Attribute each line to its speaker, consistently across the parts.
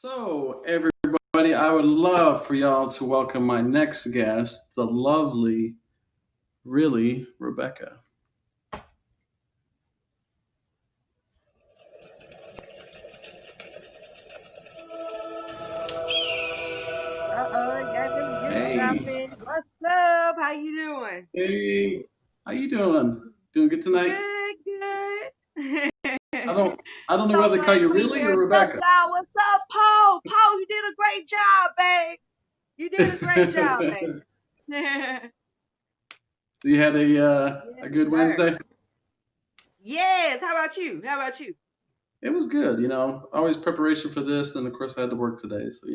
Speaker 1: So, everybody, I would love for y'all to welcome my next guest, the lovely, really, Rebecca.
Speaker 2: Y'all really just
Speaker 1: Hey,
Speaker 2: jumping. What's up? How you doing?
Speaker 1: hey, how you doing? Doing good tonight?
Speaker 2: Good, good.
Speaker 1: I don't, I don't know
Speaker 2: So
Speaker 1: whether to call
Speaker 2: glad to
Speaker 1: you
Speaker 2: be
Speaker 1: really
Speaker 2: here.
Speaker 1: or
Speaker 2: What's up,
Speaker 1: Rebecca.
Speaker 2: y'all? What's up, Paul? Paul, you did a great job, babe. You did a great job, babe.
Speaker 1: So you had
Speaker 2: Yes,
Speaker 1: a good
Speaker 2: sir.
Speaker 1: Wednesday.
Speaker 2: Yes. How about you? How about you?
Speaker 1: It was good. Always preparation for this, and of course I had to work today, so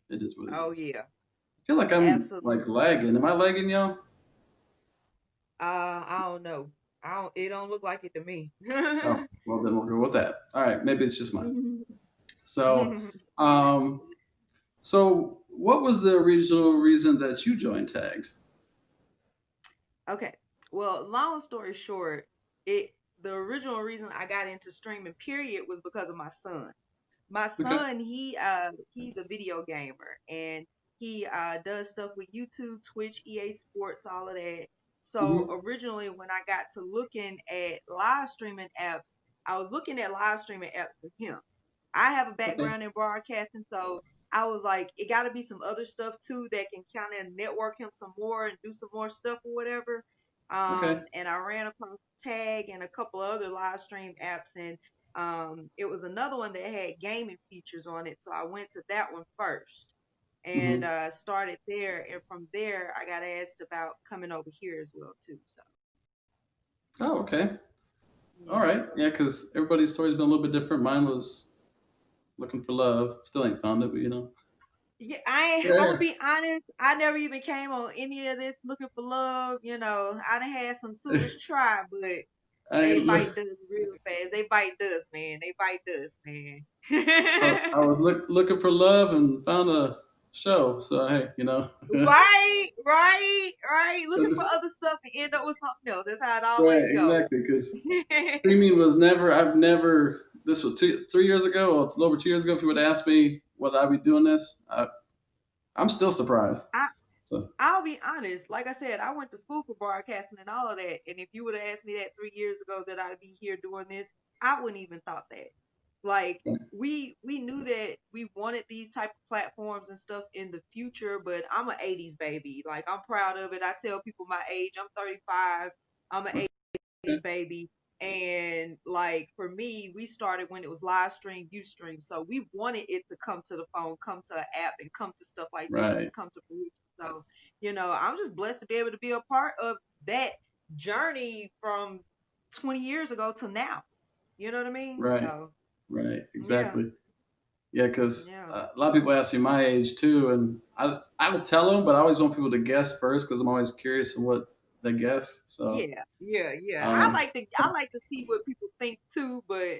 Speaker 1: it is what it
Speaker 2: Oh
Speaker 1: is.
Speaker 2: yeah,
Speaker 1: I feel like I'm like
Speaker 2: absolutely.
Speaker 1: lagging. Am I lagging, y'all?
Speaker 2: I don't know. I don't. It don't look like it to me.
Speaker 1: Oh, well then we'll go with that. All right, maybe it's just mine. So, um, what was the original reason that you joined Tagged?
Speaker 2: Okay. Well, long story short, it the original reason I got into streaming period was because of my son. My
Speaker 1: Okay.
Speaker 2: son, he's a video gamer and he does stuff with YouTube, Twitch, EA Sports, all of that. So
Speaker 1: Hmm.
Speaker 2: originally when I got to looking at live streaming apps, I was looking at live streaming apps for him. I have a
Speaker 1: Okay.
Speaker 2: background in broadcasting, so I was like, it got to be some other stuff too that can kind of network him some more and do some more stuff or whatever.
Speaker 1: Okay.
Speaker 2: And I ran across Tag and a couple of other live stream apps, and it was another one that had gaming features on it, so I went to that one first and
Speaker 1: Hmm.
Speaker 2: started there. And from there, I got asked about coming over here as well too. So
Speaker 1: Oh, okay. All
Speaker 2: yeah.
Speaker 1: right. Yeah, because everybody's story's been a little bit different. Mine was looking for love. Still ain't found it, but
Speaker 2: Yeah, I'm
Speaker 1: Yeah.
Speaker 2: gonna be honest. I never even came on any of this looking for love. I done had some suitors try, but
Speaker 1: I
Speaker 2: they
Speaker 1: ain't
Speaker 2: bite
Speaker 1: look.
Speaker 2: dust real fast. They bite dust, man. They bite dust,
Speaker 1: I
Speaker 2: man.
Speaker 1: was looking for love and found a show. So hey,
Speaker 2: Right, right, right. Looking for
Speaker 1: That's-
Speaker 2: other stuff and end up with something else. That's how it always
Speaker 1: right,
Speaker 2: goes.
Speaker 1: exactly. Because streaming was never. I've never. This was 3 years ago, or a little over 2 years ago. If you would ask me whether I'd be doing this, I'm still surprised.
Speaker 2: I
Speaker 1: So
Speaker 2: I'll be honest. Like I said, I went to school for broadcasting and all of that. And if you would have asked me that 3 years ago that I'd be here doing this, I wouldn't even thought that. Like
Speaker 1: yeah.
Speaker 2: we knew that we wanted these type of platforms and stuff in the future, but I'm an 80s baby. Like I'm proud of it. I tell people my age. I'm 35. I'm an
Speaker 1: Okay.
Speaker 2: 80s baby. And like for me, we started when it was live stream, Ustream. So we wanted it to come to the phone, come to an app, and come to stuff like this and
Speaker 1: Right.
Speaker 2: come to fruition. So, I'm just blessed to be able to be a part of that journey from 20 years ago to now. You know what I mean?
Speaker 1: Right.
Speaker 2: So,
Speaker 1: Right.
Speaker 2: yeah,
Speaker 1: Exactly. Yeah, because
Speaker 2: yeah,
Speaker 1: a lot of people ask me my age too, and I would tell them, but I always want people to guess first because I'm always curious on what they guess. So
Speaker 2: yeah, yeah, yeah.
Speaker 1: um,
Speaker 2: I like to see what people think too, but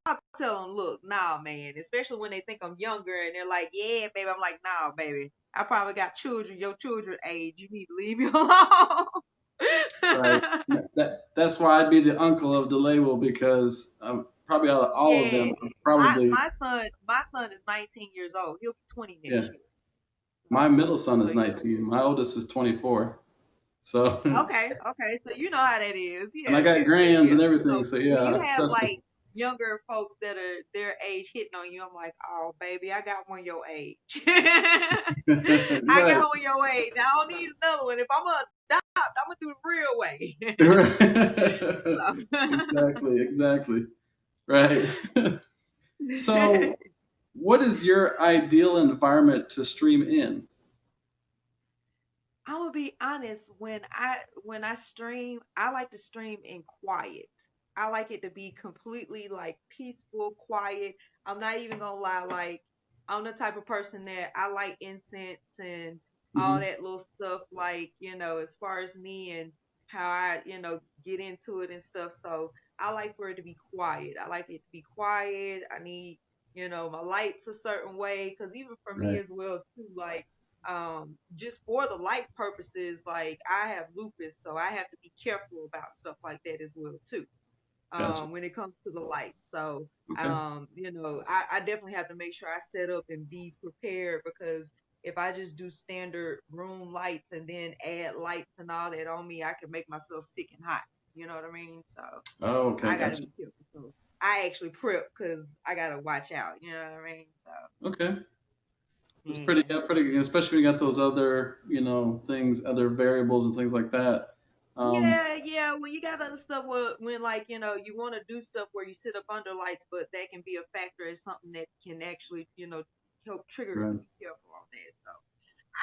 Speaker 2: I'll tell them, look, nah, man. Especially when they think I'm younger and they're like, yeah, baby. I'm like, nah, baby. I probably got children, your children age. You need to leave me alone.
Speaker 1: right. That's why I'd be the uncle of the label because probably out of all of
Speaker 2: Yeah,
Speaker 1: them, I'm probably
Speaker 2: my son is 19 years old. He'll be 20
Speaker 1: yeah.
Speaker 2: next year.
Speaker 1: My middle son
Speaker 2: So
Speaker 1: is 19. My oldest is 24. So
Speaker 2: okay, okay. So you know how that is.
Speaker 1: and
Speaker 2: Yeah,
Speaker 1: I got
Speaker 2: yeah, yeah,
Speaker 1: grands and
Speaker 2: yeah.
Speaker 1: everything.
Speaker 2: So
Speaker 1: So
Speaker 2: when you
Speaker 1: yeah,
Speaker 2: have
Speaker 1: trust me.
Speaker 2: like younger folks that are their age hitting on you, I'm like, oh baby, I got one your age. I
Speaker 1: Right.
Speaker 2: got one your age. I don't need another one. If I'm gonna adopt, I'm gonna do it the real way.
Speaker 1: Exactly, exactly. Right. So, what is your ideal environment to stream in?
Speaker 2: I'm gonna be honest. When I stream, I like to stream in quiet. I like it to be completely like peaceful, quiet. I'm not even gonna lie. Like I'm the type of person that I like incense and all
Speaker 1: Hmm.
Speaker 2: that little stuff. Like as far as me and how I get into it and stuff. So I like for it to be quiet. I like it to be quiet. I need my lights a certain way because even for me
Speaker 1: Right.
Speaker 2: as well too. Like just for the light purposes, like I have lupus, so I have to be careful about stuff like that as well too.
Speaker 1: Gotcha.
Speaker 2: when it comes to the lights. So
Speaker 1: Okay.
Speaker 2: I definitely have to make sure I set up and be prepared because if I just do standard room lights and then add lights and all that on me, I can make myself sick and hot. You know what I mean? So
Speaker 1: Oh, okay.
Speaker 2: I got to
Speaker 1: Gotcha.
Speaker 2: be careful. So I actually prep because I got to watch out. You know what I mean? So
Speaker 1: Okay. It's pretty,
Speaker 2: yeah.
Speaker 1: yeah, pretty good, especially when you got those other, things, other variables and things like that. Um,
Speaker 2: Yeah, yeah. When you got other stuff when like, you want to do stuff where you sit up under lights, but that can be a factor as something that can actually, help trigger to
Speaker 1: right.
Speaker 2: be careful on that. So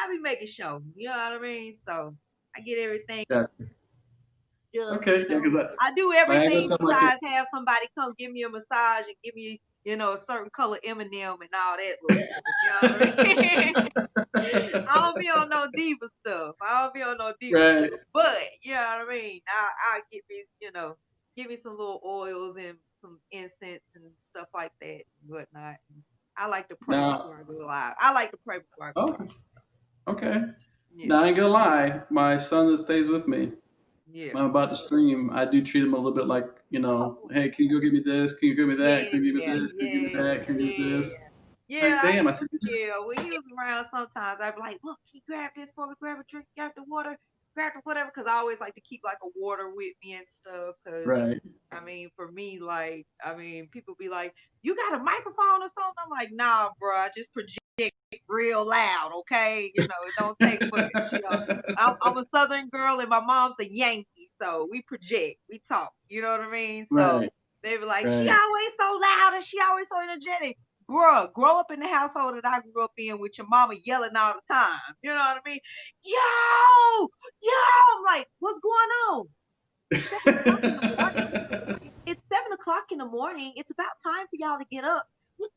Speaker 2: I be making sure, you know what I mean? So I get everything
Speaker 1: Gotcha.
Speaker 2: just,
Speaker 1: Okay. Yeah, because
Speaker 2: I do
Speaker 1: I ain't gonna
Speaker 2: everything
Speaker 1: tell my kid.
Speaker 2: besides have somebody come give me a massage and give me, a certain color M&M and all that little stuff. You know what I mean? I don't be on no diva stuff. I don't be on no diva
Speaker 1: Right.
Speaker 2: stuff. But you know what I mean. I get me, give me some little oils and some incense and stuff like that and whatnot. I like to pray
Speaker 1: Now,
Speaker 2: before I go live. I like to pray before I go
Speaker 1: okay.
Speaker 2: live.
Speaker 1: Okay.
Speaker 2: Yeah,
Speaker 1: Now, I ain't gonna lie. My son that stays with me,
Speaker 2: yeah.
Speaker 1: I'm about to stream. I do treat him a little bit like,
Speaker 2: Oh,
Speaker 1: hey, can you go get me this? Can you give me that?
Speaker 2: yeah,
Speaker 1: Can you give me
Speaker 2: yeah,
Speaker 1: this? Can you give me
Speaker 2: yeah,
Speaker 1: that? Can you give me
Speaker 2: yeah.
Speaker 1: this?
Speaker 2: Yeah,
Speaker 1: Like,
Speaker 2: I
Speaker 1: damn. I
Speaker 2: used
Speaker 1: said, you just
Speaker 2: yeah, when he was around sometimes I'd be like, look, he grabbed this for me, grab a drink, grab the water, grab the whatever, because I always like to keep like a water with me and stuff. Because
Speaker 1: right,
Speaker 2: I mean, for me, like, I mean, people be like, you got a microphone or something? I'm like, nah, bro, I just project real loud, okay? It don't take much. I'm a Southern girl and my mom's a Yankee, so we project, we talk. You know what I mean? So
Speaker 1: right,
Speaker 2: they be like, she
Speaker 1: right.
Speaker 2: always so loud and she always so energetic. Bruh, grow up in the household that I grew up in with your mama yelling all the time. You know what I mean? Yo! I'm like, what's going on? It's 7 o'clock in the morning. It's 7 o'clock in the morning. It's about time for y'all to get up. You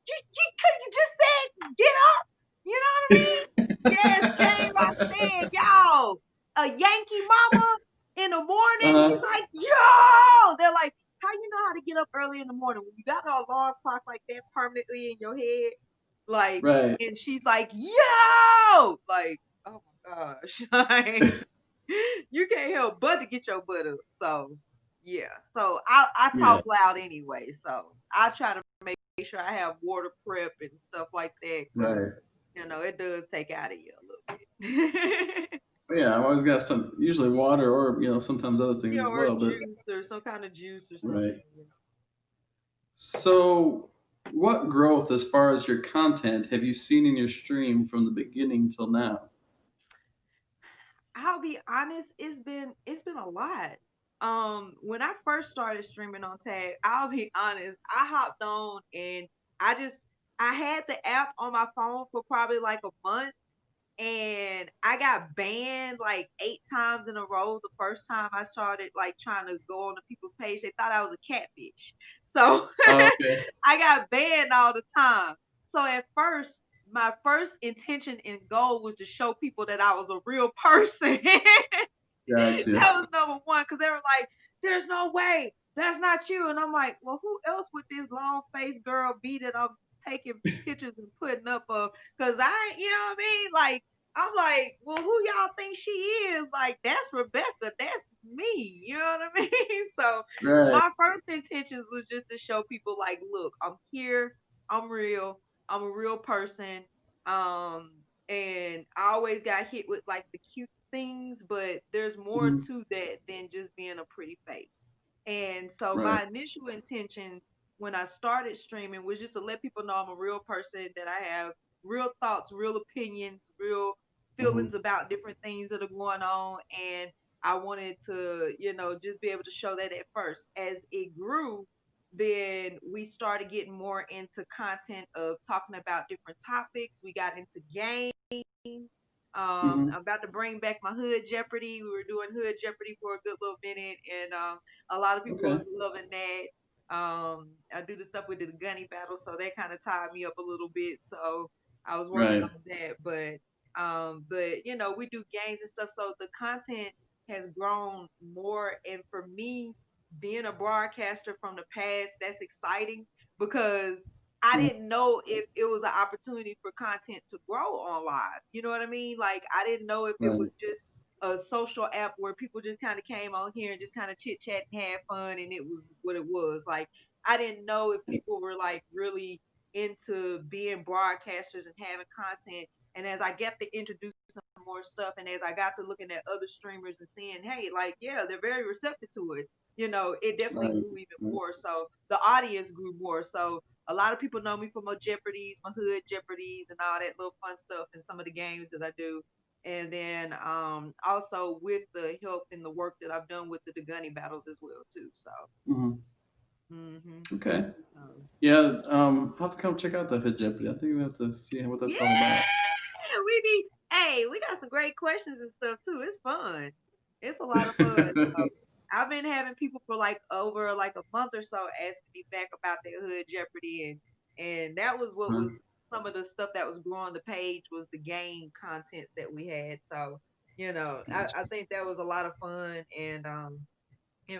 Speaker 2: just said get up. You know what I mean? Yes, James, I said, y'all, a Yankee mama in the morning. She's
Speaker 1: uh-huh.
Speaker 2: like, yo. They're like, how you know how to get up early in the morning when you got an alarm clock like that permanently in your head? Like,
Speaker 1: Right.
Speaker 2: and she's like, yo, like, oh my gosh, like, you can't help but to get your butt up. So yeah, so I
Speaker 1: Yeah.
Speaker 2: talk loud anyway. So I try to make sure I have water prep and stuff like that because
Speaker 1: Right.
Speaker 2: it does take out of you a little bit.
Speaker 1: Yeah, I've always got some, usually water or, sometimes other things
Speaker 2: Yeah,
Speaker 1: as
Speaker 2: or
Speaker 1: well. But
Speaker 2: juice or some kind of juice or something.
Speaker 1: right. So, what growth as far as your content have you seen in your stream from the beginning till now?
Speaker 2: I'll be honest, it's been a lot. When I first started streaming on Tag, I'll be honest, I hopped on and I just I had the app on my phone for probably like a month and I got banned like 8 times in a row. The first time I started like trying to go on the people's page, they thought I was a catfish. So
Speaker 1: Oh, okay.
Speaker 2: I got banned all the time. So at first, my first intention and goal was to show people that I was a real person.
Speaker 1: Gotcha.
Speaker 2: That was number one because they were like, "There's no way that's not you," and I'm like, "Well, who else would this long faced girl be that I'm taking pictures and putting up of? Because I, you know what I mean? Like, I'm like, well, who y'all think she is? Like, that's Rebecca. That's me. You know what I mean? So
Speaker 1: Right.
Speaker 2: my first intentions was just to show people, like, look, I'm here. I'm real. I'm a real person. Um, and I always got hit with like the cute things, but there's more
Speaker 1: Mhm.
Speaker 2: to that than just being a pretty face. And so
Speaker 1: Right.
Speaker 2: my initial intentions when I started streaming was just to let people know I'm a real person, that I have real thoughts, real opinions, real
Speaker 1: Hmm.
Speaker 2: feelings about different things that are going on. And I wanted to, just be able to show that at first. As it grew, then we started getting more into content of talking about different topics. We got into games.
Speaker 1: Hmm.
Speaker 2: I'm about to bring back my Hood Jeopardy. We were doing Hood Jeopardy for a good little minute, and a lot of people
Speaker 1: Okay.
Speaker 2: was loving that. I do the stuff with the gunny battle, so that kind of tied me up a little bit. So I was working
Speaker 1: Right.
Speaker 2: on that, but we do games and stuff, so the content has grown more. And for me, being a broadcaster from the past, that's exciting because I
Speaker 1: Mhm.
Speaker 2: didn't know if it was an opportunity for content to grow on live. You know what I mean? Like I didn't know if it was
Speaker 1: Right.
Speaker 2: just a social app where people just kind of came on here and just kind of chit chat and had fun, and it was what it was. Like I didn't know if people were like really into being broadcasters and having content. And as I got to introduce some more stuff, and as I got to looking at other streamers and seeing, hey, like yeah, they're very receptive to it. It definitely
Speaker 1: Right.
Speaker 2: grew even
Speaker 1: Right.
Speaker 2: more. So the audience grew more. So a lot of people know me for my Jeopardies, my hood Jeopardies, and all that little fun stuff, and some of the games that I do. And then also with the help and the work that I've done with the Gunny battles as well too. So,
Speaker 1: Hmm.
Speaker 2: hmm
Speaker 1: Okay.
Speaker 2: um,
Speaker 1: Yeah. I'll have to come check out that Hit Jeopardy. I think we have to see what that's all about.
Speaker 2: yeah, we got some great questions and stuff too. It's fun. It's a lot of fun. So I've been having people for like over like a month or so asking me back about their hood Jeopardy, and that was what
Speaker 1: Huh.
Speaker 2: was some of the stuff that was growing the page was the game content that we had. So I think that was a lot of fun, and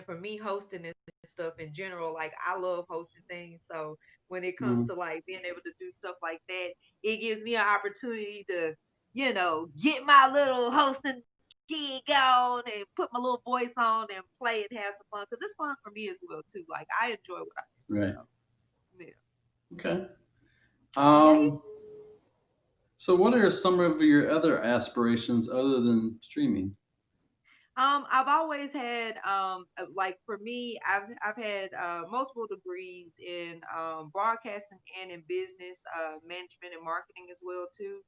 Speaker 2: for me hosting and stuff in general, like I love hosting things. So when it comes
Speaker 1: Mhm.
Speaker 2: to like being able to do stuff like that, it gives me an opportunity to get my little hosting gig on and put my little voice on and play and have some fun because it's fun for me as well too. Like I enjoy what I do. So
Speaker 1: Right.
Speaker 2: yeah.
Speaker 1: Okay.
Speaker 2: Yeah.
Speaker 1: Um. So, what are some of your other aspirations other than streaming?
Speaker 2: I've always had like for me, I've had multiple degrees in broadcasting and in business management and marketing as well too.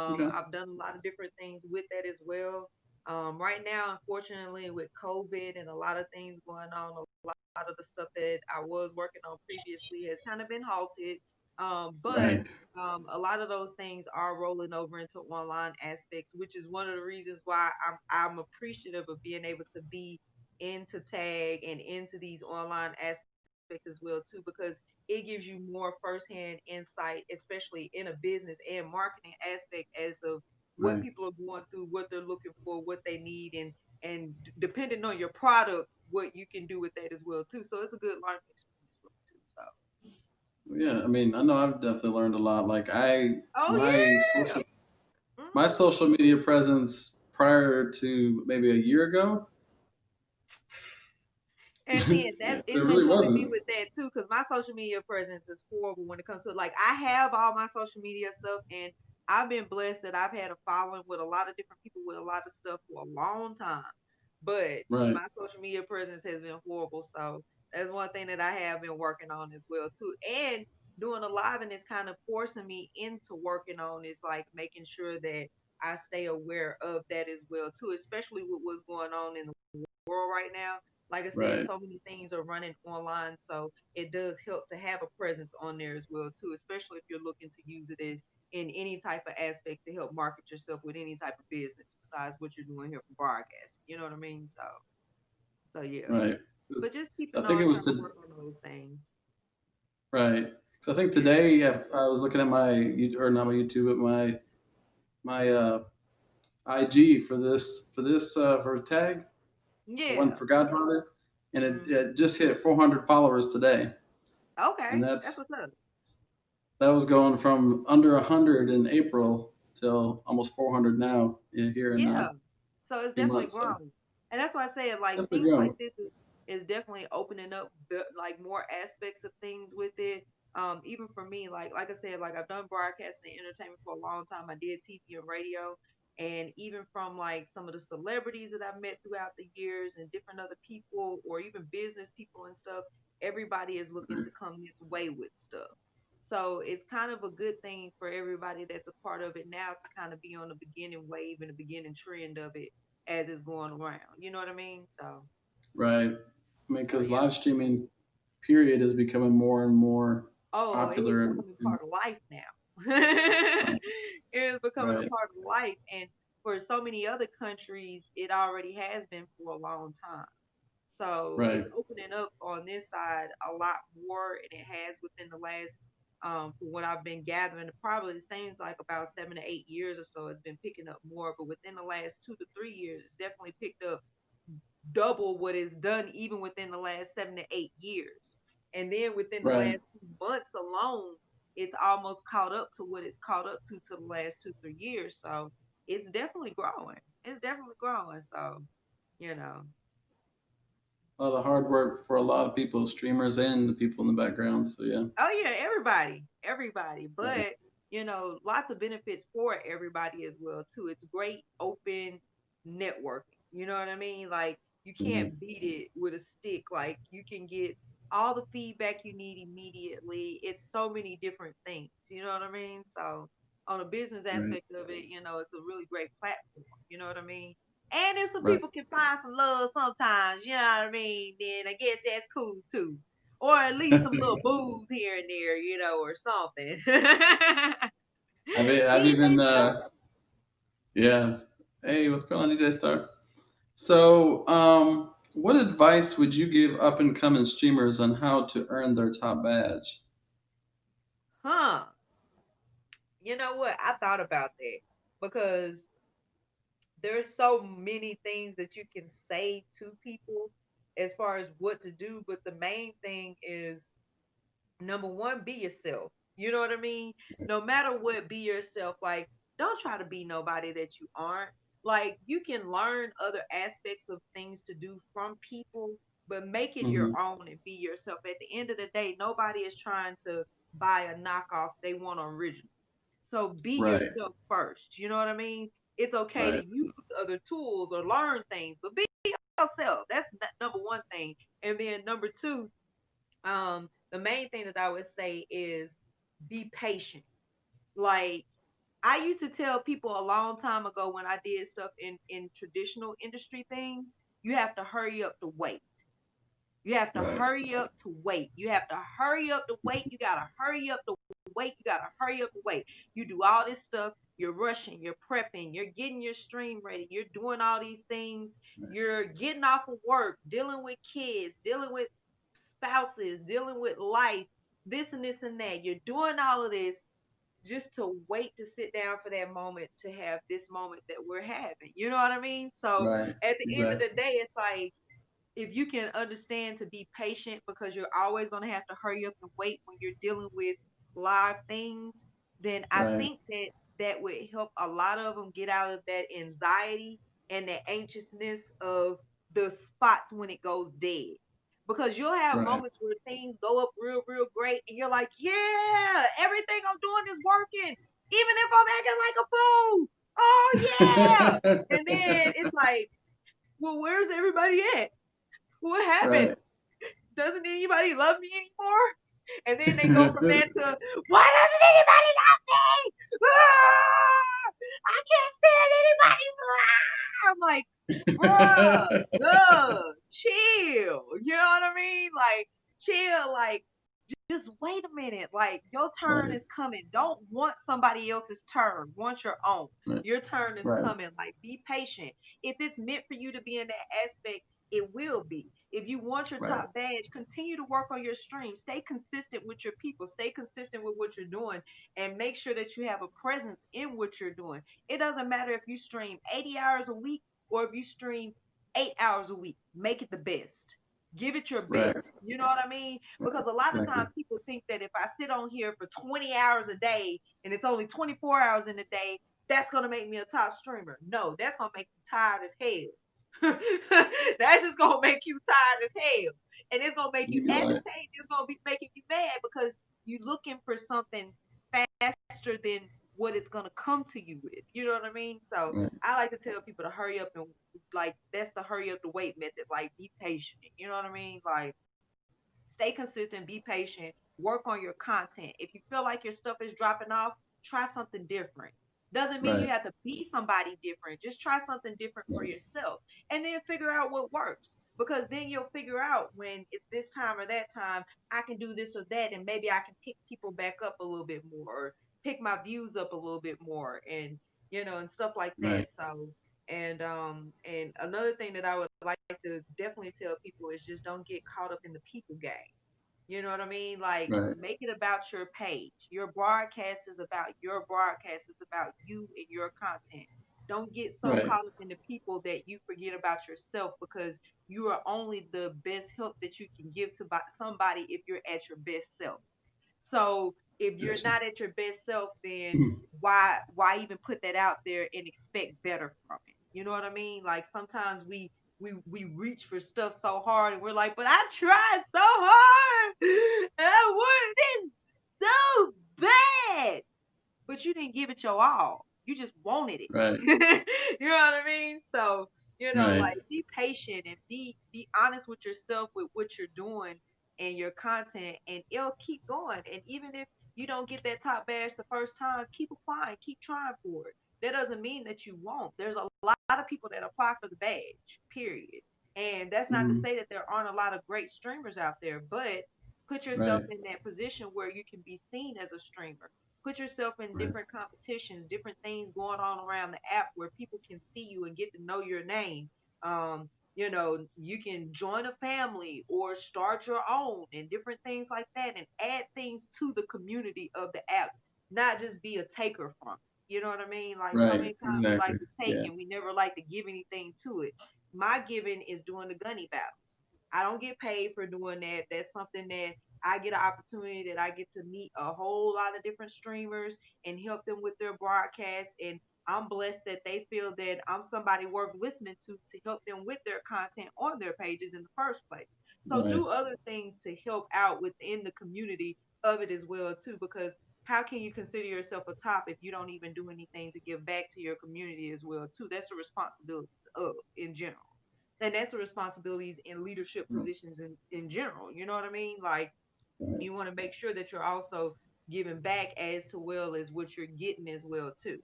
Speaker 1: Okay.
Speaker 2: I've done a lot of different things with that as well. Right now, unfortunately, with COVID and a lot of things going on, a lot of the stuff that I was working on previously has kind of been halted. But
Speaker 1: Right.
Speaker 2: a lot of those things are rolling over into online aspects, which is one of the reasons why I'm appreciative of being able to be into tag and into these online aspects as well too, because it gives you more firsthand insight, especially in a business and marketing aspect, as of what
Speaker 1: Right.
Speaker 2: people are going through, what they're looking for, what they need, and depending on your product, what you can do with that as well too. So it's a good learning experience for me too. So
Speaker 1: Yeah. I mean, I know I've definitely learned a lot.
Speaker 2: oh
Speaker 1: My
Speaker 2: yeah.
Speaker 1: social my
Speaker 2: Mhm.
Speaker 1: social media presence prior to maybe a year ago,
Speaker 2: And
Speaker 1: there
Speaker 2: then that it's gonna
Speaker 1: really
Speaker 2: come to me
Speaker 1: wasn't.
Speaker 2: with that too, because my social media presence is horrible when it comes to it. Like I have all my social media stuff, and I've been blessed that I've had a following with a lot of different people with a lot of stuff for a long time. But
Speaker 1: Right.
Speaker 2: my social media presence has been horrible, so that's one thing that I have been working on as well too. And doing a live and it's kind of forcing me into working on is like making sure that I stay aware of that as well too, especially with what's going on in the world right now. Like I said,
Speaker 1: Right.
Speaker 2: so many things are running online, so it does help to have a presence on there as well too, especially if you're looking to use it in any type of aspect to help market yourself with any type of business besides what you're doing here for broadcasting. You know what I mean? So yeah.
Speaker 1: Right. 'Cause
Speaker 2: But just
Speaker 1: I
Speaker 2: keeping
Speaker 1: think it
Speaker 2: on
Speaker 1: was
Speaker 2: trying to
Speaker 1: to
Speaker 2: work on those things.
Speaker 1: right. So I think
Speaker 2: Yeah.
Speaker 1: today I was looking at or not my YouTube, but my IG for tag, the one
Speaker 2: Yeah.
Speaker 1: for Godfather, and
Speaker 2: Hmm.
Speaker 1: it just hit 400 followers today, and
Speaker 2: Okay. That's what's up.
Speaker 1: that was going from under 100 in April till almost 400 now here in
Speaker 2: Yeah.
Speaker 1: a
Speaker 2: So it's
Speaker 1: few
Speaker 2: definitely
Speaker 1: months. So
Speaker 2: grown. And that's why I say like
Speaker 1: definitely
Speaker 2: things like
Speaker 1: grown.
Speaker 2: this is definitely opening up like more aspects of things with it. Even for me, like I said, like I've done broadcasting and entertainment for a long time. I did TV and radio. And even from like some of the celebrities that I've met throughout the years and different other people or even business people and stuff, everybody is looking
Speaker 1: Right.
Speaker 2: to come this way with stuff. So it's kind of a good thing for everybody that's a part of it now to kind of be on the beginning wave and the beginning trend of it as it's going around. You know what I mean?
Speaker 1: Right. I mean,
Speaker 2: So
Speaker 1: because
Speaker 2: yeah.
Speaker 1: live streaming period is becoming more and more
Speaker 2: Oh, it is
Speaker 1: popular
Speaker 2: becoming
Speaker 1: and
Speaker 2: part of life now.
Speaker 1: right.
Speaker 2: It is becoming a
Speaker 1: Right.
Speaker 2: part of life, and for so many other countries, it already has been for a long time. So
Speaker 1: Right.
Speaker 2: it's opening up on this side a lot more, and it has within the last, from what I've been gathering, probably it seems like about 7 to 8 years or so, it's been picking up more. But within the last 2 to 3 years, it's definitely picked up double what is done even within the last 7 to 8 years. And then within the
Speaker 1: Right.
Speaker 2: last 2 months alone, it's almost caught up to what it's caught up to the last 2, 3 years. So it's definitely growing. It's definitely growing. So, you know.
Speaker 1: A lot of hard work for a lot of people, streamers and the people in the background. So yeah,
Speaker 2: Oh yeah, everybody, everybody.
Speaker 1: right.
Speaker 2: But lots of benefits for everybody as well too. It's great open networking. You know what I mean? Like you
Speaker 1: Mhm.
Speaker 2: can't beat it with a stick. Like you can get all the feedback you need immediately. It's so many different things. You know what I mean? So on a business
Speaker 1: Right,
Speaker 2: aspect of it, it's a really great platform. You know what I mean? And if some
Speaker 1: right.
Speaker 2: people can find some love sometimes, you know what I mean, then I guess that's cool too, or at least some little booze here and there, or something.
Speaker 1: I've
Speaker 2: DJ
Speaker 1: even
Speaker 2: Star.
Speaker 1: yeah. Hey, what's going on, DJ Star? So, what advice would you give up and coming streamers on how to earn their top badge?
Speaker 2: Huh. You know what? I thought about that because there's so many things that you can say to people as far as what to do, but the main thing is number one, be yourself. You know what I mean? No matter what, be yourself. Like, don't try to be nobody that you aren't. Like, you can learn other aspects of things to do from people, but make it your
Speaker 1: Hmm.
Speaker 2: own and be yourself. At the end of the day, nobody is trying to buy a knockoff, they want an original. So be
Speaker 1: Right,
Speaker 2: yourself first. You know what I mean? It's okay to
Speaker 1: right,
Speaker 2: use other tools or learn things, but be yourself. That's number one thing. And then number two, the main thing that I would say is be patient. Like I used to tell people a long time ago when I did stuff in traditional industry things, you have to hurry up to wait. You have to
Speaker 1: right,
Speaker 2: hurry up to wait. You have to hurry up to wait. You got to hurry up to wait. You got to hurry up to wait. You do all this stuff. You're rushing. You're prepping. You're getting your stream ready. You're doing all these things. You're getting off of work, dealing with kids, dealing with spouses, dealing with life, this and this and that. You're doing all of this just to wait to sit down for that moment to have this moment that we're having. You know what I mean? So
Speaker 1: right.
Speaker 2: at the end of
Speaker 1: Exactly.
Speaker 2: the day, it's like if you can understand to be patient because you're always going to have to hurry up and wait when you're dealing with live things, then I
Speaker 1: Right,
Speaker 2: think that that would help a lot of them get out of that anxiety and that anxiousness of the spots when it goes dead. Because you'll have
Speaker 1: right.
Speaker 2: moments where things go up real, real great, and you're like, yeah, everything I'm doing is working, even if I'm acting like a fool. Oh, yeah. And then it's like, well, where's everybody at? What happened?
Speaker 1: Right.
Speaker 2: Doesn't anybody love me anymore? And then they go from that to, why doesn't anybody love me? Ah, I can't stand anybody. Ah. I'm like, bruh, duh, chill. You know what I mean? Like, chill. Like, just wait a minute. Like, your turn
Speaker 1: Right,
Speaker 2: is coming. Don't want somebody else's turn. Want your own.
Speaker 1: right,
Speaker 2: Your turn is
Speaker 1: right,
Speaker 2: coming. Like, be patient. If it's meant for you to be in that aspect, it will be. If you want your
Speaker 1: right,
Speaker 2: top badge, continue to work on your stream. Stay consistent with your people. Stay consistent with what you're doing and make sure that you have a presence in what you're doing. It doesn't matter if you stream 80 hours a week or if you stream 8 hours a week. Make it the best. Give it your
Speaker 1: right,
Speaker 2: best. You know what I mean? Because a lot of
Speaker 1: exactly.
Speaker 2: times people think that if I sit on here for 20 hours a day and it's only 24 hours in a day, that's going to make me a top streamer. No, that's going to make you tired as hell. That's just gonna make you tired as hell, and it's gonna make you
Speaker 1: You be like,
Speaker 2: agitated. It's gonna be making you mad because you're looking for something faster than what it's gonna come to you with. You know what I mean? So
Speaker 1: right,
Speaker 2: I like to tell people to hurry up and like that's the hurry up to wait method. Like be patient. You know what I mean? Like stay consistent, be patient, work on your content. If you feel like your stuff is dropping off, try something different. Doesn't mean you
Speaker 1: right,
Speaker 2: have to be somebody different. Just try something different for
Speaker 1: right,
Speaker 2: yourself and then figure out what works. Because then you'll figure out when it's this time or that time, I can do this or that, and maybe I can pick people back up a little bit more, or pick my views up a little bit more, and and stuff like that.
Speaker 1: right,
Speaker 2: So, and another thing that I would like to definitely tell people is just don't get caught up in the people game. You know what I mean? Like,
Speaker 1: right,
Speaker 2: make it about your page. Your broadcast is about your broadcast. It's about you and your content. Don't get so
Speaker 1: right.
Speaker 2: caught up in the people that you forget about yourself because you are only the best help that you can give to somebody if you're at your best self. So if you're
Speaker 1: Gotcha.
Speaker 2: not at your best self, then why even put that out there and expect better from it? You know what I mean? Like sometimes we reach for stuff so hard and we're like, but I tried so hard. And I wanted this so bad, but you didn't give it your all. You just wanted it.
Speaker 1: Right.
Speaker 2: You know what I mean? So,
Speaker 1: Right.
Speaker 2: like be patient and be honest with yourself with what you're doing and your content and it'll keep going. And even if you don't get that top badge the first time, keep applying, keep trying for it. That doesn't mean that you won't. There's a lot of people that apply for the badge, period. And that's not to
Speaker 1: Mm,
Speaker 2: say that there aren't a lot of great streamers out there, but put yourself
Speaker 1: right.
Speaker 2: in that position where you can be seen as a streamer. Put yourself in
Speaker 1: Right.
Speaker 2: different competitions, different things going on around the app where people can see you and get to know your name. You can join a family or start your own and different things like that and add things to the community of the app, not just be a taker from it. You know what I mean? Like so
Speaker 1: Right.
Speaker 2: many times we like
Speaker 1: Exactly.
Speaker 2: to take
Speaker 1: Yeah.
Speaker 2: and we never like to give anything to it. My giving is doing the gunny battles. I don't get paid for doing that. That's something that I get an opportunity that I get to meet a whole lot of different streamers and help them with their broadcast. And I'm blessed that they feel that I'm somebody worth listening to help them with their content on their pages in the first place. So
Speaker 1: Right.
Speaker 2: do other things to help out within the community of it as well too, because how can you consider yourself a top if you don't even do anything to give back to your community as well too? That's a responsibility of in general. And that's a responsibilities in leadership positions in general. You know what I mean? Like
Speaker 1: Right.
Speaker 2: you want to make sure that you're also giving back as to well as what you're getting as well too.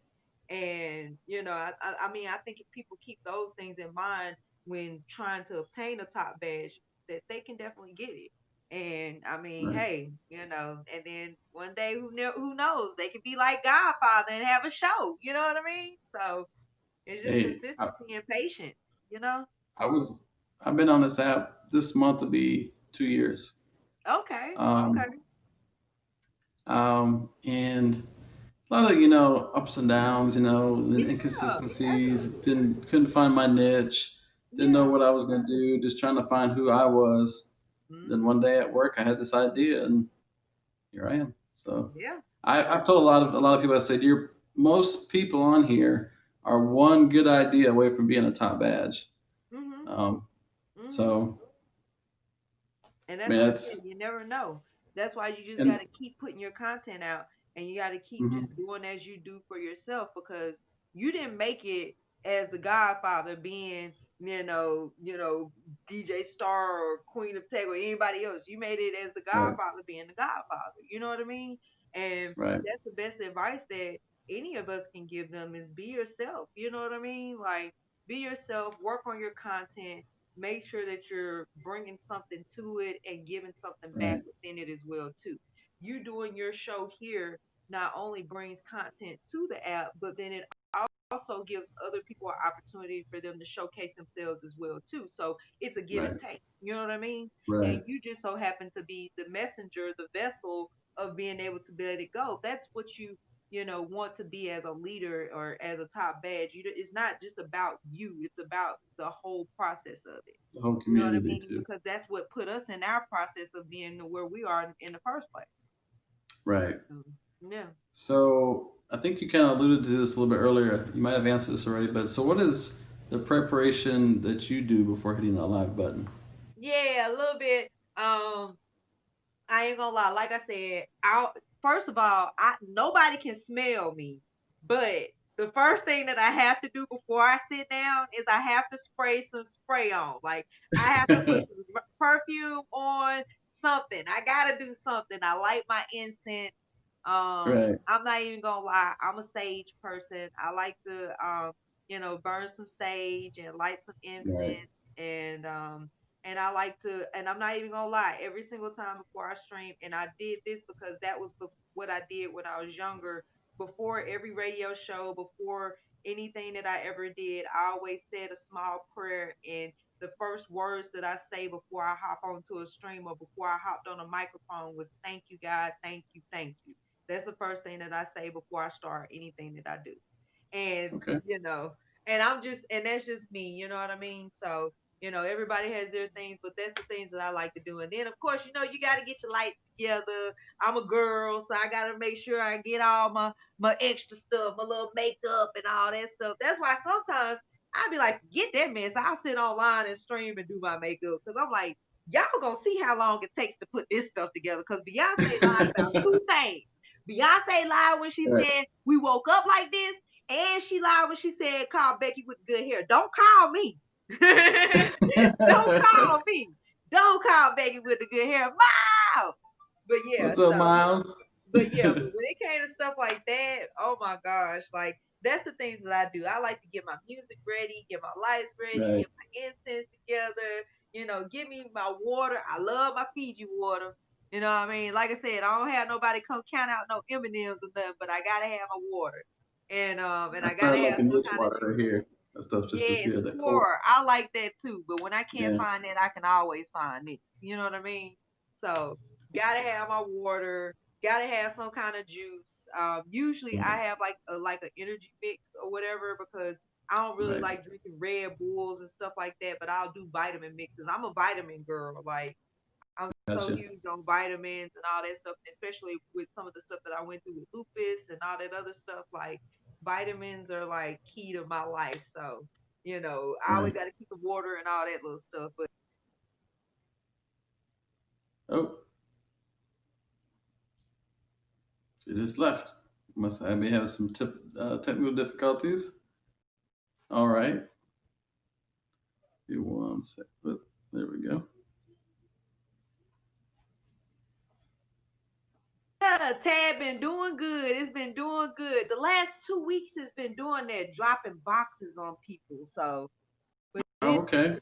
Speaker 2: And I mean, I think if people keep those things in mind when trying to obtain a top badge, that they can definitely get it. And I mean,
Speaker 1: Right.
Speaker 2: hey, and then one day who knows, they could be like Godfather and have a show. You know what I mean? So it's just
Speaker 1: Hey,
Speaker 2: consistency and patience. You know?
Speaker 1: I was I've been on this app this month to be 2 years.
Speaker 2: Okay, okay,
Speaker 1: Um, and a lot of ups and downs, and
Speaker 2: yeah,
Speaker 1: inconsistencies. Couldn't find my niche. Didn't know
Speaker 2: yeah,
Speaker 1: what I was gonna do. Just trying to find who I was. Then
Speaker 2: hmm
Speaker 1: one day at work, I had this idea, and here I am. So
Speaker 2: yeah,
Speaker 1: I've told a lot of people. I said, "You're most people on here are one good idea away from being a top badge."
Speaker 2: hmm
Speaker 1: Um,
Speaker 2: hmm
Speaker 1: so
Speaker 2: And
Speaker 1: I
Speaker 2: that's
Speaker 1: mean,
Speaker 2: what
Speaker 1: that's
Speaker 2: again, you never know. That's why you just got
Speaker 1: and
Speaker 2: to keep putting your content out and you got to keep
Speaker 1: mhm,
Speaker 2: just doing as you do for yourself because you didn't make it as the Godfather being, DJ Star or Queen of Tech or anybody else. You made it as the
Speaker 1: right,
Speaker 2: Godfather being the Godfather. You know what I mean? And
Speaker 1: right,
Speaker 2: that's the best advice that any of us can give them is be yourself. You know what I mean? Like be yourself, work on your content, make sure that you're bringing something to it and giving something back
Speaker 1: right,
Speaker 2: within it as well too. You doing your show here not only brings content to the app, but then it also gives other people an opportunity for them to showcase themselves as well too. So it's a give and
Speaker 1: right,
Speaker 2: take. You know what I mean? And
Speaker 1: right,
Speaker 2: you just so happen to be the messenger, the vessel of being able to let it go. That's what you want to be as a leader or as a top badge. It's not just about you. It's about the whole process of it.
Speaker 1: the whole
Speaker 2: You know what I
Speaker 1: community
Speaker 2: mean?
Speaker 1: too.
Speaker 2: Because that's what put us in our process of being where we are in the first place.
Speaker 1: Right.
Speaker 2: So, yeah.
Speaker 1: So I think you kind of alluded to this a little bit earlier. You might have answered this already, but so what is the preparation that you do before hitting that live button?
Speaker 2: Yeah, a little bit. I ain't gonna lie. Like I said, I first of all, I nobody can smell me, but the first thing that I have to do before I sit down is I have to spray some spray on. Like I have to put some perfume on, something. I gotta do something. I light my incense.
Speaker 1: Right,
Speaker 2: I'm not even gonna lie. I'm a sage person. I like to burn some sage and light some
Speaker 1: right,
Speaker 2: incense and I like to, and I'm not even gonna lie, every single time before I stream, and I did this because that was what I did when I was younger. Before every radio show, before anything that I ever did, I always said a small prayer. And the first words that I say before I hop onto a stream or before I hopped on a microphone was, "Thank you, God. Thank you. Thank you." That's the first thing that I say before I start anything that I do. And,
Speaker 1: okay,
Speaker 2: and and that's just me, you know what I mean? So, everybody has their things, but that's the things that I like to do. And then, of course, you got to get your lights together. I'm a girl, so I got to make sure I get all my extra stuff, my little makeup and all that stuff. That's why sometimes I'd be like, get that mess. I'll sit online and stream and do my makeup because I'm like, y'all gonna see how long it takes to put this stuff together. Because Beyonce lied about two things. Beyonce lied when she
Speaker 1: Right.
Speaker 2: said we woke up like this, and she lied when she said call Becky with good hair. Don't call me. Don't call me. Don't call Becky with the good hair. Mom! But yeah,
Speaker 1: What's up,
Speaker 2: so
Speaker 1: Miles?
Speaker 2: but when it came to stuff like that, oh my gosh, like that's the things that I do. I like to get my music ready, get my lights ready,
Speaker 1: Right.
Speaker 2: get my incense together, give me my water. I love my Fiji water. You know what I mean? Like I said, I don't have nobody come count out no M&Ms or nothing, but I gotta have my water. And
Speaker 1: I
Speaker 2: I gotta
Speaker 1: started
Speaker 2: have
Speaker 1: liking
Speaker 2: some
Speaker 1: this
Speaker 2: kind of
Speaker 1: water
Speaker 2: juice.
Speaker 1: right here. That stuff's just as
Speaker 2: Yes,
Speaker 1: good. That cold.
Speaker 2: pour. I like that too. But when I can't
Speaker 1: Yeah.
Speaker 2: find that, I can always find this. You know what I mean? So gotta have my water. Gotta have some kind of juice. Usually
Speaker 1: Right.
Speaker 2: I have like an energy mix or whatever because I don't really
Speaker 1: Right.
Speaker 2: like drinking Red Bulls and stuff like that. But I'll do vitamin mixes. I'm a vitamin girl. Like I'm so
Speaker 1: Gotcha.
Speaker 2: huge on vitamins and all that stuff, especially with some of the stuff that I went through with lupus and all that other stuff. Like vitamins are like key to my life. So, I always
Speaker 1: Right.
Speaker 2: got to keep the water and all that little stuff. But
Speaker 1: Oh, she just left. Must I may have some technical difficulties. All right. Give me one sec. Oh, there we go.
Speaker 2: yeah, Tad been doing good. It's been doing good. The last 2 weeks has been doing that, dropping boxes on people. So, but
Speaker 1: Oh,
Speaker 2: it's
Speaker 1: okay.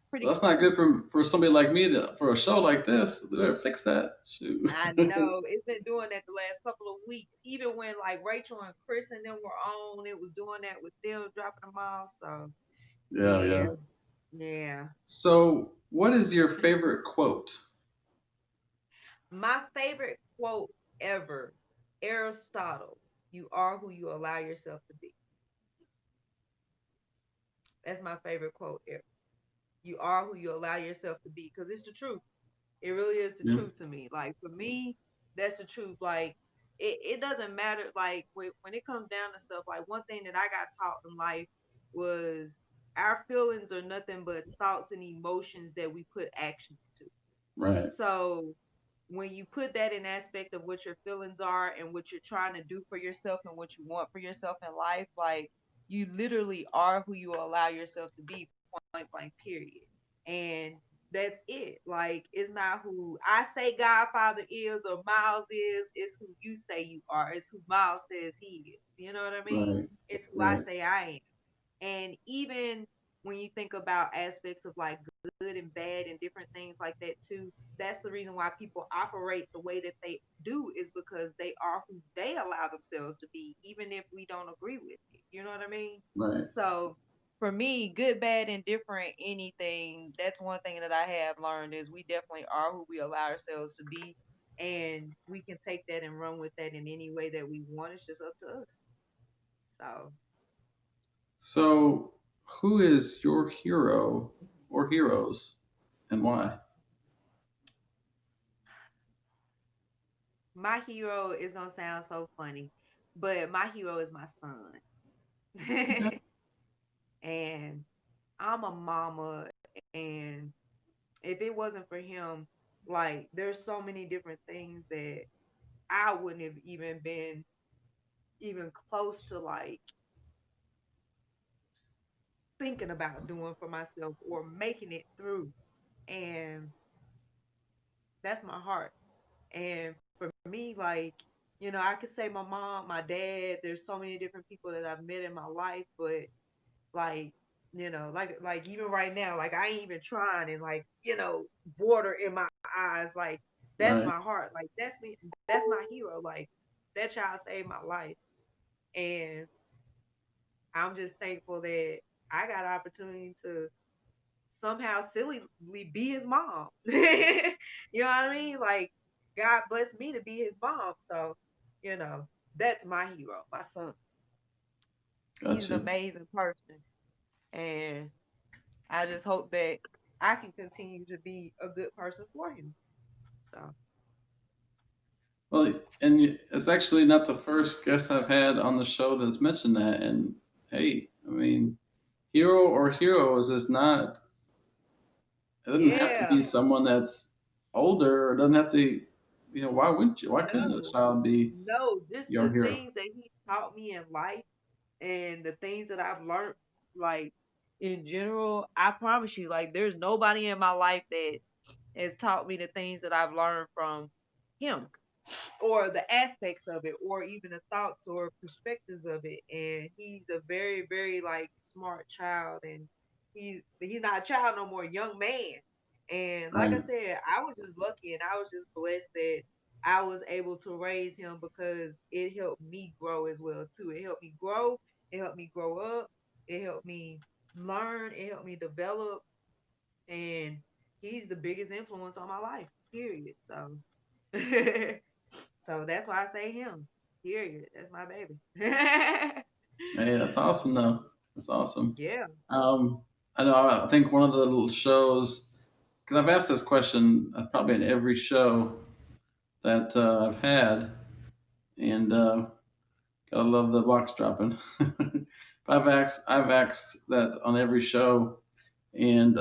Speaker 2: pretty
Speaker 1: Well, that's not good for somebody like me for a show like this. They better fix that. Shoot.
Speaker 2: I know it's been doing that the last couple of weeks. Even when like Rachel and Chris and them were on, it was doing that with them dropping them off. So
Speaker 1: Yeah,
Speaker 2: yeah,
Speaker 1: yeah.
Speaker 2: yeah.
Speaker 1: So, what is your favorite quote?
Speaker 2: My favorite quote ever, Aristotle. You are who you allow yourself to be. That's my favorite quote ever. You are who you allow yourself to be because it's the truth. It really is the
Speaker 1: Yeah.
Speaker 2: truth to me. Like for me, that's the truth. Like it doesn't matter. Like when it comes down to stuff, like one thing that I got taught in life was our feelings are nothing but thoughts and emotions that we put actions to.
Speaker 1: Right.
Speaker 2: So when you put that in aspect of what your feelings are and what you're trying to do for yourself and what you want for yourself in life, like you literally are who you allow yourself to be, point blank, period. And that's it. Like it's not who I say Godfather is or Miles is, it's who you say you are. It's who Miles says he is. You know what I mean?
Speaker 1: Right.
Speaker 2: It's who I
Speaker 1: Right.
Speaker 2: say I am. And even when you think about aspects of like good and bad and different things like that too, that's the reason why people operate the way that they do is because they are who they allow themselves to be, even if we don't agree with it. You know what I mean?
Speaker 1: Right.
Speaker 2: So for me, good, bad, indifferent, anything, that's one thing that I have learned is we definitely are who we allow ourselves to be. And we can take that and run with that in any way that we want. It's just up to us. So
Speaker 1: So, who is your hero or heroes and why?
Speaker 2: my hero is gonna sound so funny, but my hero is my son.
Speaker 1: Okay.
Speaker 2: And I'm a mama, and if it wasn't for him, like there's so many different things that I wouldn't have even been even close to like thinking about doing for myself or making it through. And that's my heart. And for me, like, I could say my mom, my dad, there's so many different people that I've met in my life, but like, like even right now, like I ain't even trying and like, water in my eyes, like that's
Speaker 1: Right.
Speaker 2: my heart. Like that's me, that's my hero. Like that child saved my life. And I'm just thankful that I got an opportunity to somehow sillily be his mom. You know what I mean? Like God blessed me to be his mom. So, you know, that's my hero, my son. He's an
Speaker 1: Gotcha.
Speaker 2: amazing person. And I just hope that I can continue to be a good person for him. So
Speaker 1: Well, and it's actually not the first guest I've had on the show that's mentioned that. And hey, I mean, hero or heroes is not. It doesn't have to
Speaker 2: Yeah.
Speaker 1: be someone that's older, or doesn't have to. Why wouldn't you? Why couldn't a
Speaker 2: No.
Speaker 1: child be
Speaker 2: No, just
Speaker 1: your
Speaker 2: the
Speaker 1: hero?
Speaker 2: things that he taught me in life and the things that I've learned, like in general, I promise you, like there's nobody in my life that has taught me the things that I've learned from him, or the aspects of it, or even the thoughts or perspectives of it. And he's a very, very like smart child, and he's not a child no more, young man. And like I
Speaker 1: Right.
Speaker 2: said, I was just lucky, and I was just blessed that I was able to raise him because it helped me grow as well too. It helped me grow. It helped me grow up. It helped me learn. It helped me develop, and he's the biggest influence on my life. Period. So. So that's why I say him. Period. That's my baby.
Speaker 1: Hey, that's awesome though. That's awesome.
Speaker 2: Yeah.
Speaker 1: Um, I know. I think one of the little shows, because I've asked this question probably in every show that I've had, and gotta love the box dropping. I've asked that on every show, and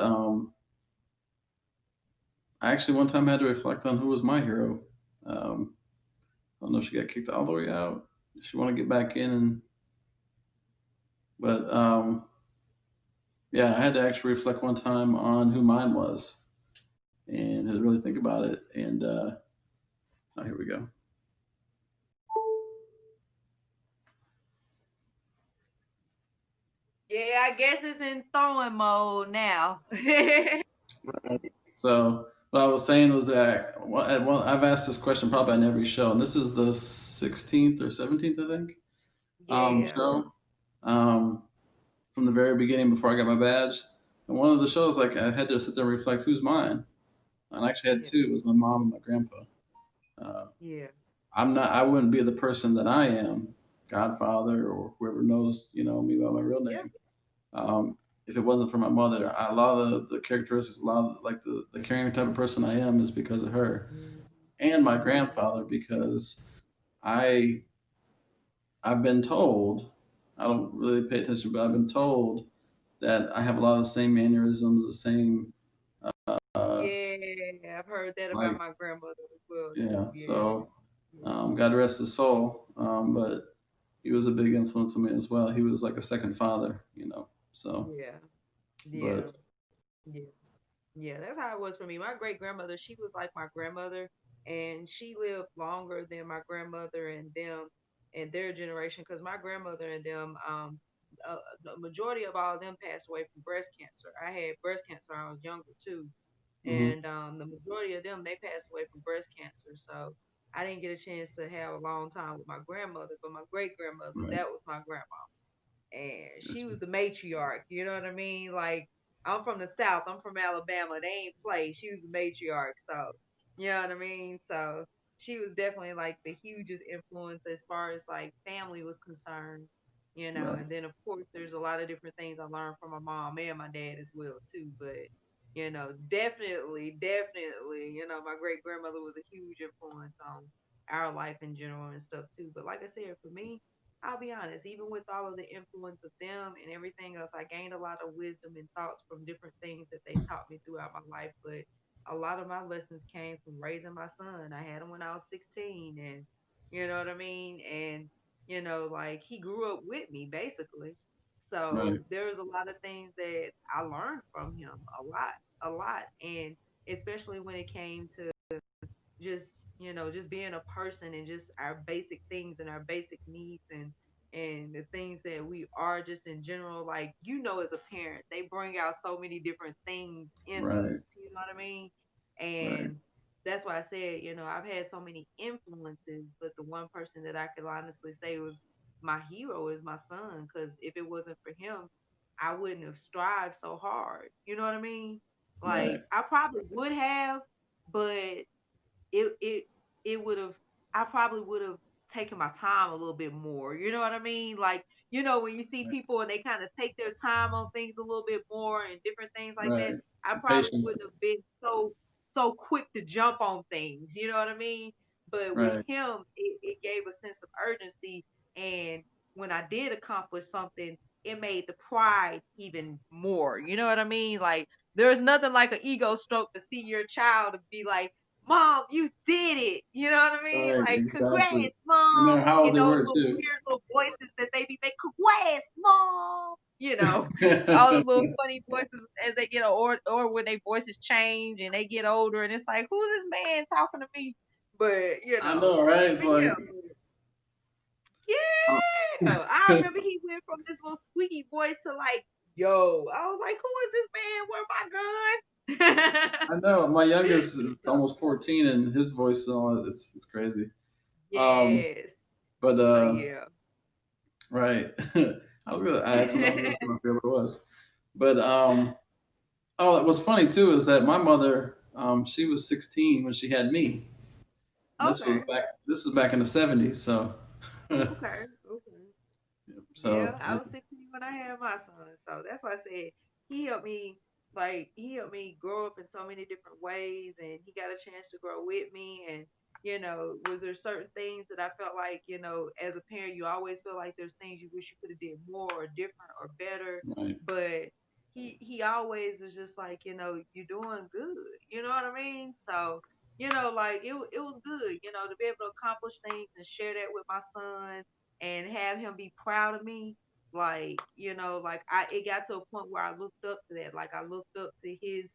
Speaker 1: I actually one time had to reflect on who was my hero. Um, I don't know if she got kicked all the way out. She want to get back in, but yeah, I had to actually reflect one time on who mine was, and had to really think about it. And oh, here we go.
Speaker 2: Yeah, I guess it's in throwing mode now.
Speaker 1: So what I was saying was that I've asked this question probably on every show, and this is the 16th or 17th, I think,
Speaker 2: Yeah.
Speaker 1: show um, from the very beginning before I got my badge. And one of the shows, like I had to sit there and reflect who's mine. And I actually had
Speaker 2: Yeah.
Speaker 1: two. It was my mom and my grandpa. Uh,
Speaker 2: Yeah.
Speaker 1: I'm not. I wouldn't be the person that I am, Godfather or whoever knows, me by my real
Speaker 2: Yep.
Speaker 1: name. Um, if it wasn't for my mother, a lot of the characteristics, a lot of like the caring type of person I am is because of her, and my
Speaker 2: Mm-hmm.
Speaker 1: grandfather because I I've been told, I don't really pay attention, but I've been told that I have a lot of the same mannerisms, the same uh,
Speaker 2: Yeah, I've heard that about
Speaker 1: like
Speaker 2: my grandmother as well too.
Speaker 1: yeah.
Speaker 2: Yeah.
Speaker 1: So God rest his soul, but he was a big influence on me as well. He was like a second father. So,
Speaker 2: Yeah. Yeah.
Speaker 1: but
Speaker 2: Yeah. Yeah, that's how it was for me. My great grandmother, she was like my grandmother, and she lived longer than my grandmother and them and their generation. Because my grandmother and them, the majority of all of them passed away from breast cancer. I had breast cancer when I was younger too,
Speaker 1: mhm,
Speaker 2: and the majority of them they passed away from breast cancer. So I didn't get a chance to have a long time with my grandmother, but my great grandmother,
Speaker 1: right,
Speaker 2: that was my grandma, and she
Speaker 1: gotcha,
Speaker 2: was the matriarch. You know what I mean? Like I'm from the South. I'm from Alabama. They ain't play. She was the matriarch. So you know what I mean? So she was definitely like the hugest influence as far as like family was concerned.
Speaker 1: right,
Speaker 2: And then of course there's a lot of different things I learned from my mom and my dad as well too. But definitely, definitely, my great grandmother was a huge influence on our life in general and stuff too. But like I said, for me, I'll be honest, even with all of the influence of them and everything else, I gained a lot of wisdom and thoughts from different things that they taught me throughout my life. But a lot of my lessons came from raising my son. I had him when I was 16, and you know what I mean? And, like he grew up with me basically.
Speaker 1: right,
Speaker 2: So there was a lot of things that I learned from him, a lot. And especially when it came to just just being a person and just our basic things and our basic needs and the things that we are just in general, like as a parent they bring out so many different things in us,
Speaker 1: right,
Speaker 2: you know what I mean?
Speaker 1: right,
Speaker 2: And that's why I said, I've had so many influences, but the one person that I could honestly say was my hero is my son, because if it wasn't for him I wouldn't have strived so hard, you know what I mean? Like
Speaker 1: right,
Speaker 2: I probably would have, but it it it would have I probably would have taken my time a little bit more. You know what I mean? Like, when you see
Speaker 1: right,
Speaker 2: people and they kind of take their time on things a little bit more and different things like that,
Speaker 1: right.
Speaker 2: I
Speaker 1: The
Speaker 2: probably
Speaker 1: patience,
Speaker 2: wouldn't have been so quick to jump on things. You know what I mean? But with
Speaker 1: right,
Speaker 2: him, it gave a sense of urgency, and when I did accomplish something, it made the pride even more. You know what I mean? Like there's nothing like an ego stroke to see your child and be like, "Mom, you did it." You know what I mean?
Speaker 1: Right,
Speaker 2: Like,
Speaker 1: exactly.
Speaker 2: "Congrats,
Speaker 1: No
Speaker 2: mom."
Speaker 1: matter how
Speaker 2: And
Speaker 1: old they
Speaker 2: those
Speaker 1: were
Speaker 2: little
Speaker 1: too.
Speaker 2: weird little voices that they be making, "Congrats, mom." All the little funny voices as they get or when their voices change and they get older and it's like, "Who's this man talking to me?" But
Speaker 1: I know, right? It's
Speaker 2: but
Speaker 1: like, uh,
Speaker 2: yeah. I remember he went from this little squeaky voice to like, yo. I was like, who is this man? Where my gun?
Speaker 1: I know my youngest is
Speaker 2: So
Speaker 1: almost 14, and his voice and all it's crazy. Um,
Speaker 2: yes.
Speaker 1: but
Speaker 2: So yeah.
Speaker 1: right. I was gonna. I had something else. I was gonna forget what it was. But oh, what's funny too is that my mother, she was 16 when she had me, and this was
Speaker 2: Okay.
Speaker 1: back. This was back in the 70s. So,
Speaker 2: Okay. Okay. Yeah,
Speaker 1: so
Speaker 2: I was 16 when I had my son, so that's why I said he helped me grow up in so many different ways, and he got a chance to grow with me. And was there certain things that I felt like as a parent, you always feel like there's things you wish you could have did more or different or better,
Speaker 1: right,
Speaker 2: but he always was just like you're doing good, you know what I mean? So like it was good, to be able to accomplish things and share that with my son and have him be proud of me. Like like I it got to a point where I looked up to that. Like I looked up to his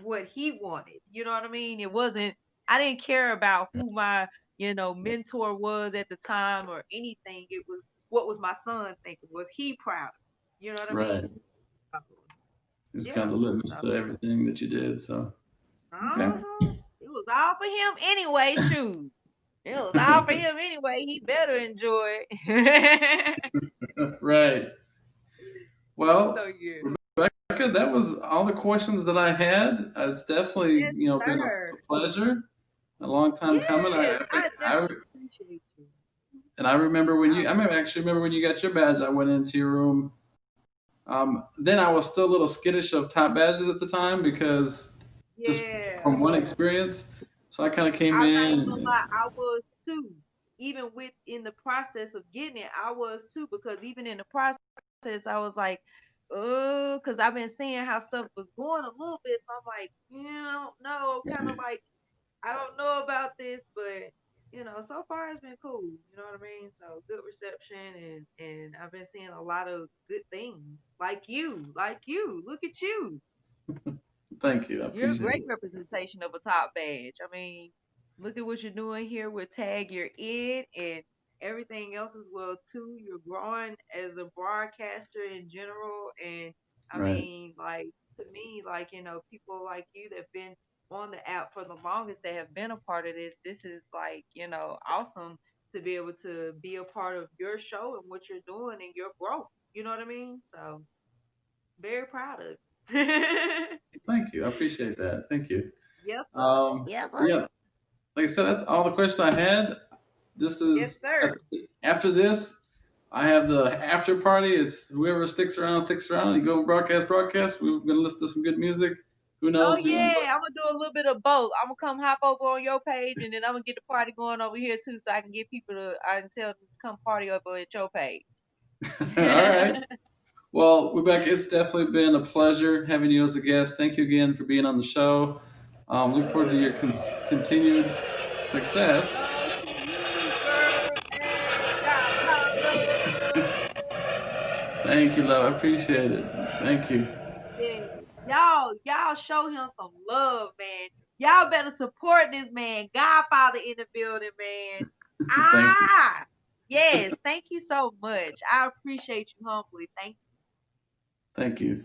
Speaker 2: what he wanted. You know what I mean? It wasn't I didn't care about who my mentor was at the time or anything. It was what was my son thinking? Was he proud of me? You know what I
Speaker 1: right.
Speaker 2: mean? So,
Speaker 1: It was kind
Speaker 2: yeah.
Speaker 1: of the litmus
Speaker 2: So
Speaker 1: to everything that you did. So, okay,
Speaker 2: uh-huh. It was all for him anyway, shoot. It was all for him anyway. He better enjoy it.
Speaker 1: right.
Speaker 2: So
Speaker 1: Well,
Speaker 2: yeah.
Speaker 1: Rebecca, that was all the questions that I had. It's definitely
Speaker 2: Yes,
Speaker 1: been
Speaker 2: sir.
Speaker 1: a pleasure. A long time coming.
Speaker 2: Yes,
Speaker 1: I think
Speaker 2: I definitely appreciate you.
Speaker 1: and I remember when
Speaker 2: I
Speaker 1: you. I remember, actually remember when you got your badge. I went into your room. Then I was still a little skittish of top badges at the time because just
Speaker 2: yeah.
Speaker 1: from one experience. So I kind of came
Speaker 2: I'm not
Speaker 1: in.
Speaker 2: even gonna lie, I was too. Even with in the process of getting it, I was too because even in the process, I was like, because I've been seeing how stuff was going a little bit, so I'm like, I don't know, kind of
Speaker 1: Right,
Speaker 2: like I don't know about this, but so far it's been cool. You know what I mean? So good reception, and I've been seeing a lot of good things. Like you. Look at you.
Speaker 1: thank you. I
Speaker 2: You're a
Speaker 1: appreciate
Speaker 2: great
Speaker 1: it.
Speaker 2: representation of a top badge. I mean, look at what you're doing here with Tag Your It and everything else as well too. You're growing as a broadcaster in general, and I
Speaker 1: Right,
Speaker 2: mean, like to me, like people like you that've been on the app for the longest, that have been a part of this. This is like awesome to be able to be a part of your show and what you're doing and your growth. You know what I mean? So very proud of you.
Speaker 1: thank you. I appreciate that. Thank you.
Speaker 2: Yes, sir. Yes,
Speaker 1: But
Speaker 2: sir.
Speaker 1: yeah, like I said, that's all the questions I had. This
Speaker 2: Yes,
Speaker 1: is
Speaker 2: sir.
Speaker 1: after this. I have the after party. It's whoever sticks around, sticks around. You go and broadcast. We're gonna listen to some good music. Who
Speaker 2: Oh
Speaker 1: knows?
Speaker 2: yeah, I'm gonna do a little bit of both. I'm gonna come hop over on your page, and then I'm gonna get the party going over here too, so I can get people to I can tell them to come party over at your page.
Speaker 1: All right. Well, Rebecca, it's definitely been a pleasure having you as a guest. Thank you again for being on the show. Look forward to your continued success.
Speaker 2: Oh, to you, sir, and Godfather.
Speaker 1: Thank you, love. I appreciate it. Thank you.
Speaker 2: Yeah, y'all show him some love, man. Y'all better support this man, Godfather in the building, man.
Speaker 1: Thank you.
Speaker 2: Ah, yes, thank you so much. I appreciate you humbly. Thank
Speaker 1: Thank you.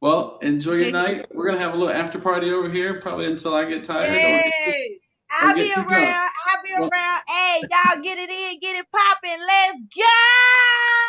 Speaker 1: Well, enjoy your
Speaker 2: you.
Speaker 1: night. We're gonna have a little after party over here, probably until I get tired
Speaker 2: Yay!
Speaker 1: or
Speaker 2: I'll
Speaker 1: get
Speaker 2: be
Speaker 1: too drunk.
Speaker 2: around. I'll be
Speaker 1: Well,
Speaker 2: around. Hey, y'all get it in, get it popping. Let's go!